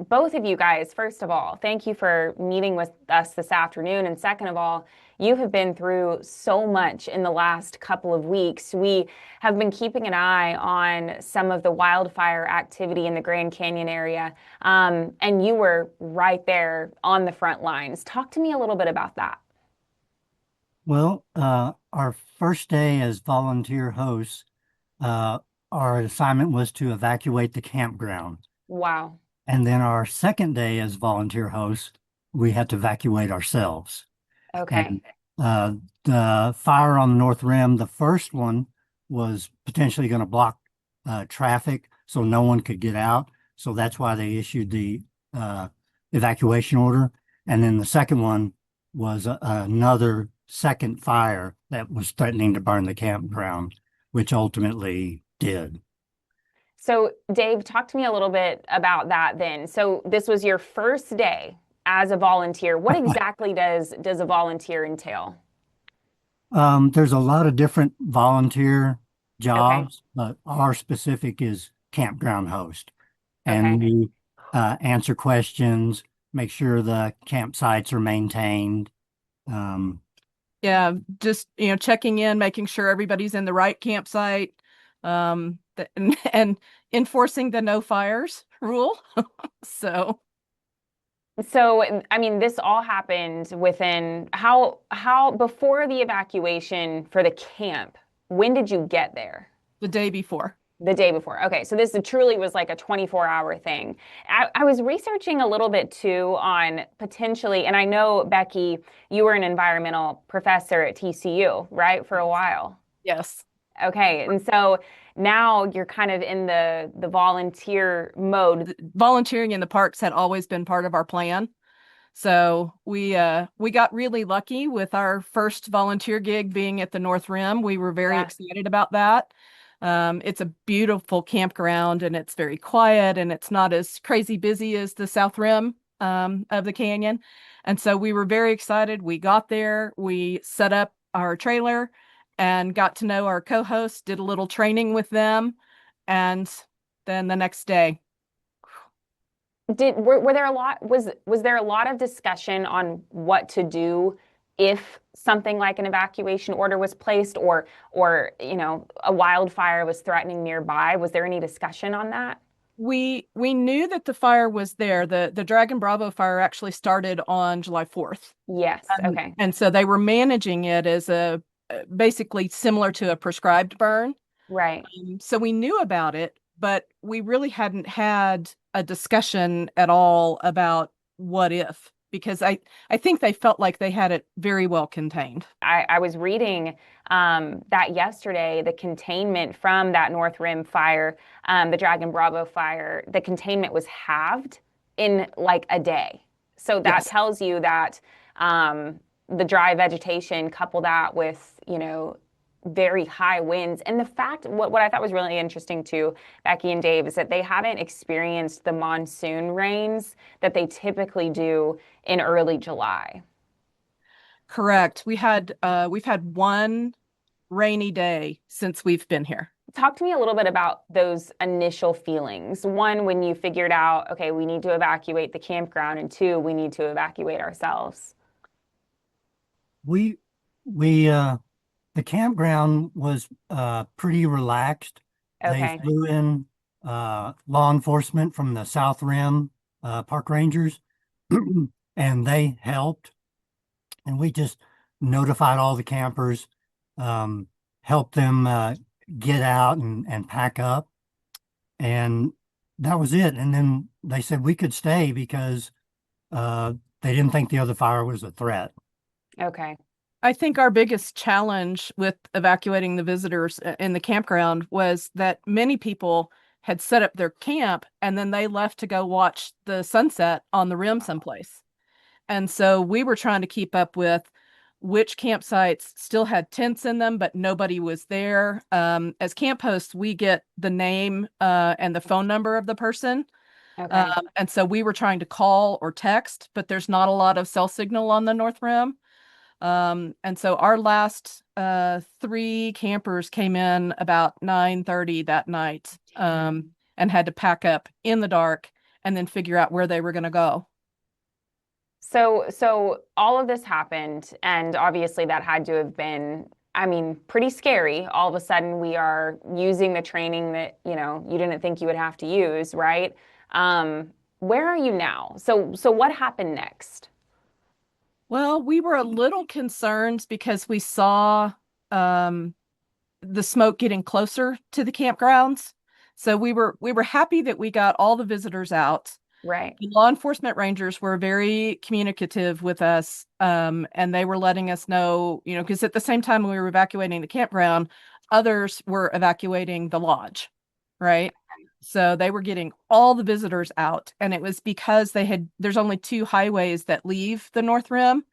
both of you guys, first of all, thank you for meeting with us this afternoon. And second of all, you have been through so much in the last couple of weeks. We have been keeping an eye on some of the wildfire activity in the Grand Canyon area, and you were right there on the front lines. Talk to me a little bit about that. Well, our first day as volunteer hosts, uh, our assignment was to evacuate the campground. Wow. And then our second day as volunteer hosts, we had to evacuate ourselves. Okay. And uh, the fire on the North Rim, the first one was potentially going to block traffic so no one could get out. So that's why they issued the uh, evacuation order. And then the second one was another second fire that was threatening to burn the campground, which ultimately did. So, Dave, talk to me a little bit about that then. So, this was your first day as a volunteer. What exactly does a volunteer entail? There's a lot of different volunteer Okay. jobs, but our specific is campground host. And Okay. we answer questions, make sure the campsites are maintained. Um, Yeah, just checking in, making sure everybody's in the right campsite, and enforcing the no fires rule. So So, I mean, this all happened within how before the evacuation for the camp. When did you get there? the day before. The day before. Okay, so this truly was like a 24-hour thing. I was researching a little bit too on potentially, and I know, Becky, you were an environmental professor at TCU, right, for a while. Yes. Okay, and so now you're kind of in the volunteer mode. Volunteering in the parks had always been part of our plan. So we got really lucky with our first volunteer gig being at the North Rim. We were very Yeah. excited about that. It's a beautiful campground and it's very quiet and it's not as crazy busy as the South Rim of the canyon. And so we were very excited. We got there, we set up our trailer and got to know our co-hosts, did a little training with them, and then the next day. Were there a lot was there a lot of discussion on what to do if something like an evacuation order was placed or a wildfire was threatening nearby? Was there any discussion on that? We knew that the fire was there. The Dragon Bravo fire actually started on July 4th. Yes. Okay. And so they were managing it as a basically similar to a prescribed burn. Right. So we knew about it, but we really hadn't had a discussion at all about what if, because I think they felt like they had it very well contained. I was reading that yesterday, the containment from that North Rim fire, the Dragon Bravo fire, the containment was halved in like a day. So that Yes. tells you that the dry vegetation, couple that with, very high winds. And the fact, what I thought was really interesting too, Becky and Dave, is that they haven't experienced the monsoon rains that they typically do in early July. Correct. We've had one rainy day since we've been here. Talk to me a little bit about those initial feelings. One, when you figured out, okay, we need to evacuate the campground, and two, we need to evacuate ourselves. we we The campground was pretty relaxed. They Okay. flew in law enforcement from the South Rim park rangers, and they helped. And we just notified all the campers, um, helped them get out and pack up, and that was it. And then they said we could stay because uh, they didn't think the other fire was a threat. Okay. I think our biggest challenge with evacuating the visitors in the campground was that many people had set up their camp and then they left to go watch the sunset on the rim someplace. And so we were trying to keep up with which campsites still had tents in them, but nobody was there. As camp hosts, we get the name and the phone number of the person. Okay. And so we were trying to call or text, but there's not a lot of cell signal on the North Rim. And so our last three campers came in about 9:30 that night and had to pack up in the dark and then figure out where they were going to go. So all of this happened, and obviously that had to have been, I mean, pretty scary. All of a sudden, we are using the training that, you didn't think you would have to use, right? Where are you now? So what happened next? Well, we were a little concerned because we saw um, the smoke getting closer to the campgrounds. So we were happy that we got all the visitors out. Right, The law enforcement rangers were very communicative with us, and they were letting us know, because at the same time we were evacuating the campground, others were evacuating the lodge, right? So they were getting all the visitors out, and it was because there's only two highways that leave the North Rim,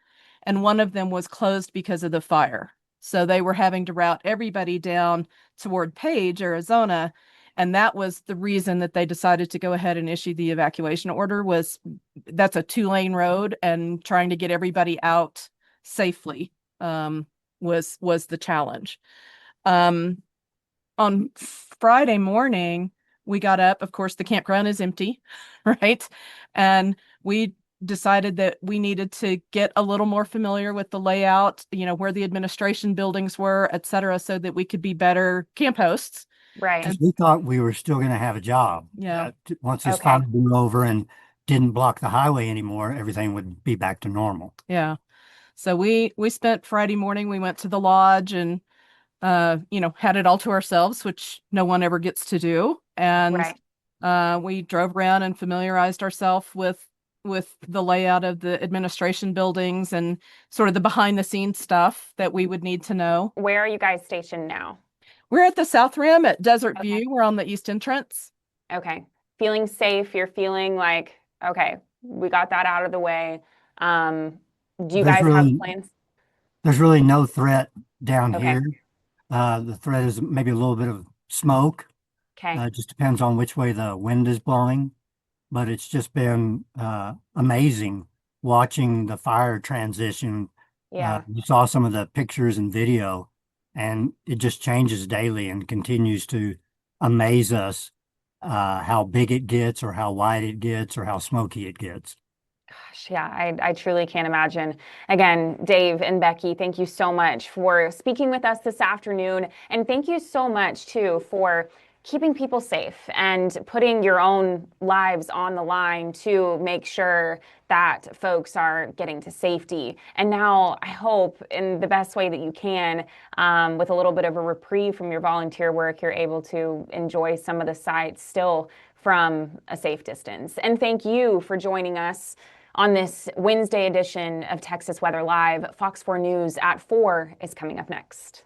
and one of them was closed because of the fire. So they were having to route everybody down toward Page, Arizona, and that was the reason that they decided to go ahead and issue the evacuation order. Was that's a 2-lane road, and trying to get everybody out safely was the challenge. um on Friday morning, we got up. Of course, the campground is empty, right? And we decided that we needed to get a little more familiar with the layout, where the administration buildings were, et cetera, so that we could be better camp hosts. right. Because And we thought we were still going to have a job. yeah, Once this Okay, fire blew over and didn't block the highway anymore, everything would be back to normal. yeah. So we spent Friday morning, we went to the lodge and had it all to ourselves, which no one ever gets to do. And right. we drove around and familiarized ourselves with the layout of the administration buildings and sort of the behind the scenes stuff that we would need to know. Where are you guys stationed now? We're at the South Rim at Desert Okay, View. We're on the east entrance. okay. Feeling safe, you're feeling like, okay, we got that out of the way. Um, do you There's guys have really plans? there's really no threat down Okay, here. The threat is maybe a little bit of smoke. okay, It just depends on which way the wind is blowing. But it's just been amazing watching the fire transition. yeah. You saw some of the pictures and video, and it just changes daily and continues to amaze us how big it gets, or how wide it gets, or how smoky it gets. Gosh, yeah, I truly can't imagine. Again, Dave and Becky, thank you so much for speaking with us this afternoon. And thank you so much, too, for keeping people safe and putting your own lives on the line to make sure that folks are getting to safety. And now I hope in the best way that you can, with a little bit of a reprieve from your volunteer work, you're able to enjoy some of the sights still from a safe distance. And thank you for joining us on this Wednesday edition of Texas Weather Live. Fox 4 News at 4 is coming up next.